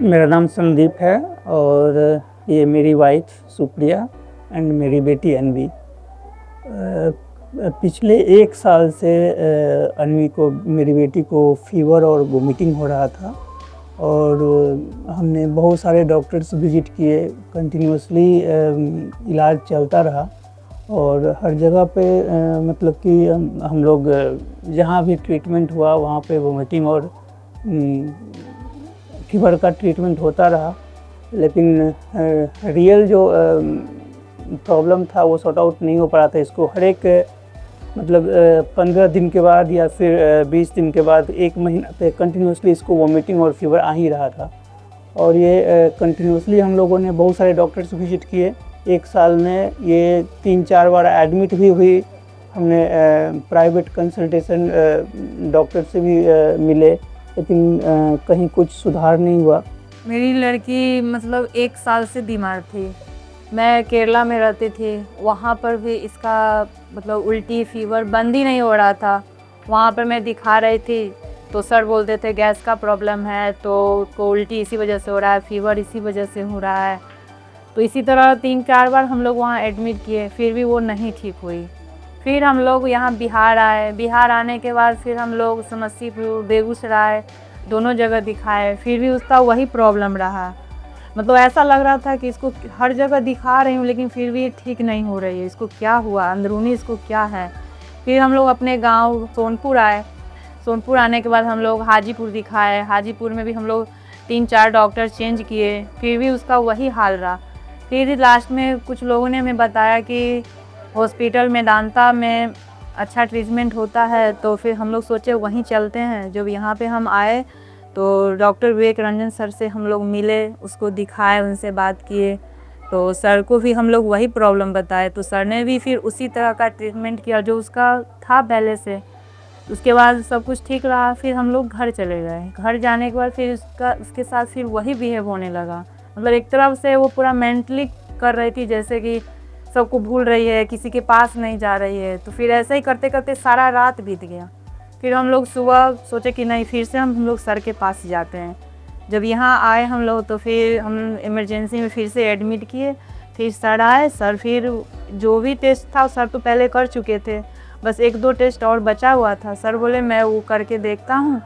मेरा नाम संदीप है और ये मेरी वाइफ सुप्रिया एंड मेरी बेटी अन्वी। पिछले 1 साल से अन्वी को, मेरी बेटी को फ़ीवर और वोमिटिंग हो रहा था और हमने बहुत सारे डॉक्टर्स विज़िट किए, कंटिन्यूअसली इलाज चलता रहा और हर जगह पे मतलब कि हम लोग जहाँ भी ट्रीटमेंट हुआ वहाँ पे वोमिटिंग और फीवर का ट्रीटमेंट होता रहा, लेकिन रियल जो प्रॉब्लम था वो सॉर्ट आउट नहीं हो पा रहा था। इसको हर एक मतलब 15 दिन के बाद या फिर 20 दिन के बाद 1 महीना पे कंटिन्यूसली इसको वोमिटिंग और फीवर आ ही रहा था और ये कंटिन्यूसली हम लोगों ने बहुत सारे डॉक्टर्स विजिट किए। 1 साल में ये 3-4 बार एडमिट भी हुई। हमने प्राइवेट कंसल्टेशन डॉक्टर से भी मिले, लेकिन कहीं कुछ सुधार नहीं हुआ। मेरी लड़की मतलब 1 साल से बीमार थी। मैं केरला में रहती थी, वहाँ पर भी इसका मतलब उल्टी फीवर बंद ही नहीं हो रहा था। वहाँ पर मैं दिखा रही थी तो सर बोलते थे गैस का प्रॉब्लम है, तो उसको उल्टी इसी वजह से हो रहा है, फीवर इसी वजह से हो रहा है। तो इसी तरह 3-4 बार हम लोग वहाँ एडमिट किए, फिर भी वो नहीं ठीक हुई। फिर हम लोग यहाँ बिहार आए। बिहार आने के बाद फिर हम लोग समस्तीपुर, बेगूसराय दोनों जगह दिखाए, फिर भी उसका वही प्रॉब्लम रहा। मतलब ऐसा लग रहा था कि इसको हर जगह दिखा रही हूँ लेकिन फिर भी ठीक नहीं हो रही है। इसको क्या हुआ, अंदरूनी इसको क्या है। फिर हम लोग अपने गांव सोनपुर आए। सोनपुर आने के बाद हम लोग हाजीपुर दिखाए। हाजीपुर में भी हम लोग 3-4 डॉक्टर चेंज किए, फिर भी उसका वही हाल रहा। फिर लास्ट में कुछ लोगों ने हमें बताया कि हॉस्पिटल मेदांता में अच्छा ट्रीटमेंट होता है, तो फिर हम लोग सोचे वहीं चलते हैं। जब यहाँ पे हम आए तो डॉक्टर विवेक रंजन सर से हम लोग मिले, उसको दिखाए, उनसे बात किए, तो सर को भी हम लोग वही प्रॉब्लम बताए। तो सर ने भी फिर उसी तरह का ट्रीटमेंट किया जो उसका था पहले से। उसके बाद सब कुछ ठीक रहा। फिर हम लोग घर चले गए। घर जाने के बाद फिर उसके साथ फिर वही बिहेव होने लगा। मतलब एक तरफ से वो पूरा मेंटली कर रही थी, जैसे कि सबको भूल रही है, किसी के पास नहीं जा रही है। तो फिर ऐसे ही करते करते सारा रात बीत गया। फिर हम लोग सुबह सोचे कि नहीं, फिर से हम लोग सर के पास जाते हैं। जब यहाँ आए हम लोग तो फिर हम इमरजेंसी में फिर से एडमिट किए। फिर सर आए। सर फिर जो भी टेस्ट था सर तो पहले कर चुके थे, बस 1-2 टेस्ट और बचा हुआ था। सर बोले मैं वो करके देखता हूँ।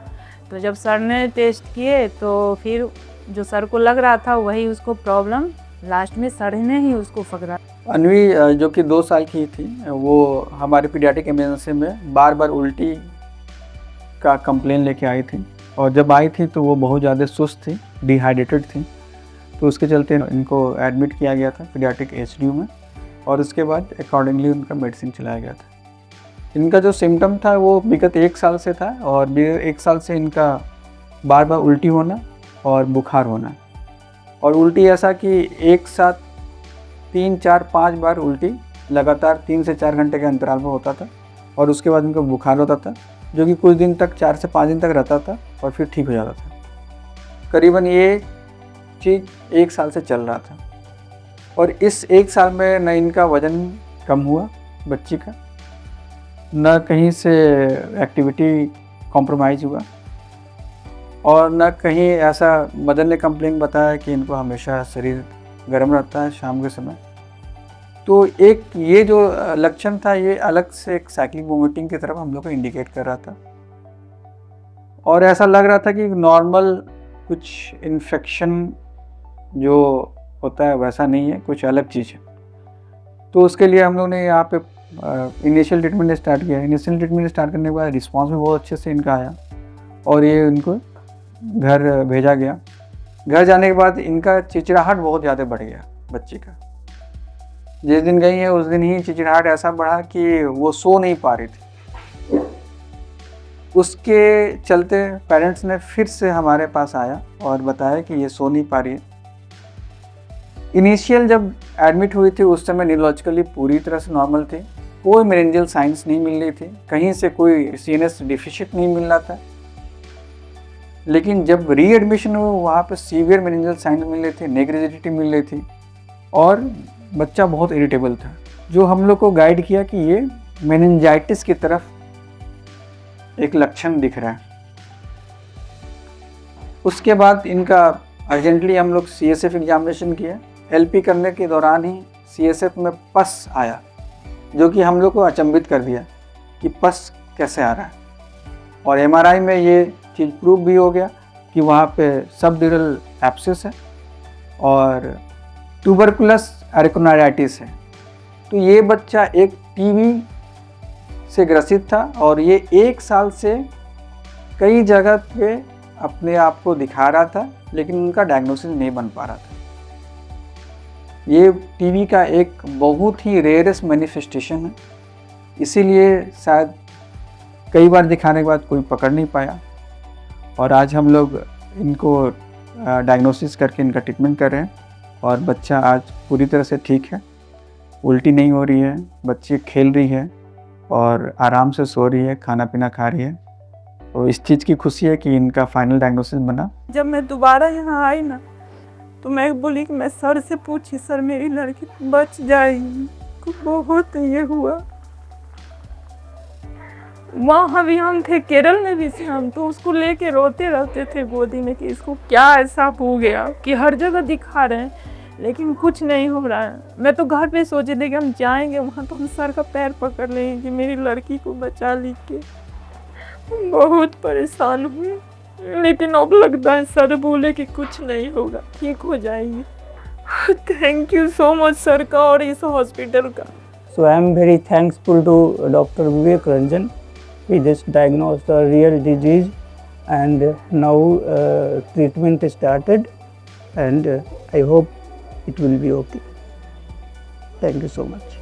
तो जब सर ने टेस्ट किए तो फिर जो सर को लग रहा था वही उसको प्रॉब्लम लास्ट में सर ने ही उसको पकड़ा। अन्वी जो कि 2 साल की थी, वो हमारे पीडियाट्रिक इमरजेंसी में बार बार उल्टी का कंप्लेन लेके आई थी और जब आई थी तो वो बहुत ज़्यादा सुस्त थी, डिहाइड्रेटेड थी। तो उसके चलते इनको एडमिट किया गया था पीडियाट्रिक एचडीयू में और उसके बाद अकॉर्डिंगली उनका मेडिसिन चलाया गया था। इनका जो सिम्टम था वो विगत 1 साल से था और विगत 1 साल से इनका बार बार उल्टी होना और बुखार होना, और उल्टी ऐसा कि एक साथ 3-4-5 बार उल्टी लगातार 3 से 4 घंटे के अंतराल में होता था और उसके बाद इनको बुखार होता था, जो कि कुछ दिन तक 4 से 5 दिन तक रहता था और फिर ठीक हो जाता था। करीबन ये चीज़ 1 साल से चल रहा था और इस 1 साल में न इनका वज़न कम हुआ बच्ची का, न कहीं से एक्टिविटी कॉम्प्रोमाइज़ हुआ और न कहीं ऐसा मदर ने कंप्लेन बताया कि इनको हमेशा शरीर गर्म रहता है शाम के समय। तो एक ये जो लक्षण था ये अलग से एक साइक्लिक वोमिटिंग की तरफ हम लोग को इंडिकेट कर रहा था और ऐसा लग रहा था कि नॉर्मल कुछ इन्फेक्शन जो होता है वैसा नहीं है, कुछ अलग चीज़ है। तो उसके लिए हम लोग ने यहाँ पे इनिशियल ट्रीटमेंट स्टार्ट किया। इनिशियल ट्रीटमेंट स्टार्ट करने के बाद रिस्पांस भी बहुत अच्छे से इनका आया और ये इनको घर भेजा गया। घर जाने के बाद इनका चिड़चिड़ाहट बहुत ज़्यादा बढ़ गया बच्ची का। जिस दिन गई है उस दिन ही चिड़चिड़ाहट ऐसा बढ़ा कि वो सो नहीं पा रही थी। उसके चलते पेरेंट्स ने फिर से हमारे पास आया और बताया कि ये सो नहीं पा रही है। इनिशियल जब एडमिट हुई थी उस समय न्यूरोलॉजिकली पूरी तरह से नॉर्मल थी, कोई मेनिंजियल साइंस नहीं मिल रही थी, कहीं से कोई सीएनएस डिफिशिएंट नहीं मिल रहा था। लेकिन जब रीएडमिशन हुआ वहाँ पे सीवियर मेनिंजियल साइंस मिल रही थी, नेक रिजिडिटी मिल रही थी और बच्चा बहुत इरिटेबल था, जो हम लोग को गाइड किया कि ये मेनिंजाइटिस की तरफ एक लक्षण दिख रहा है। उसके बाद इनका अर्जेंटली हम लोग CSF एग्जामिनेशन किए। LP करने के दौरान ही CSF में पस आया, जो कि हम लोग को अचंभित कर दिया कि पस कैसे आ रहा है। और MRI में ये चीज़ प्रूव भी हो गया कि वहाँ पे सबड्यूरल एब्सेस है और ट्यूबरकुलस एरिकोनाइटिस है। तो ये बच्चा एक TB से ग्रसित था और ये 1 साल से कई जगह पे अपने आप को दिखा रहा था, लेकिन उनका डायग्नोसिस नहीं बन पा रहा था। ये TB का एक बहुत ही रेयरेस्ट मैनिफेस्टेशन है, इसीलिए शायद कई बार दिखाने के बाद कोई पकड़ नहीं पाया और आज हम लोग इनको डायग्नोसिस करके इनका ट्रीटमेंट कर रहे हैं और बच्चा आज पूरी तरह से ठीक है। उल्टी नहीं हो रही है, बच्ची खेल रही है और आराम से सो रही है, खाना पीना खा रही है। तो इस चीज़ की खुशी है कि इनका फाइनल डायग्नोसिस बना। जब मैं दोबारा यहाँ आई ना, तो मैं बोली कि मैं सर से पूछी, सर मेरी लड़की बच जाएगी। बहुत ये हुआ। वहाँ भी हम थे, केरल में भी थे हम, तो उसको लेके रोते रहते थे गोदी में कि इसको क्या ऐसा हो गया कि हर जगह दिखा रहे हैं लेकिन कुछ नहीं हो रहा है। मैं तो घर पे सोचे थे कि हम जाएंगे वहाँ तो हम सर का पैर पकड़ लेंगे कि मेरी लड़की को बचा लीजिए। बहुत परेशान हुए, लेकिन अब लगता है सर बोले कि कुछ नहीं होगा, ठीक हो जाएगी। Thank you so much sir का और इस हॉस्पिटल का। So I am very thankful to Dr. Vivek Ranjan. He just diagnosed the real disease and now treatment is started and I hope it will be okay. Thank you so much.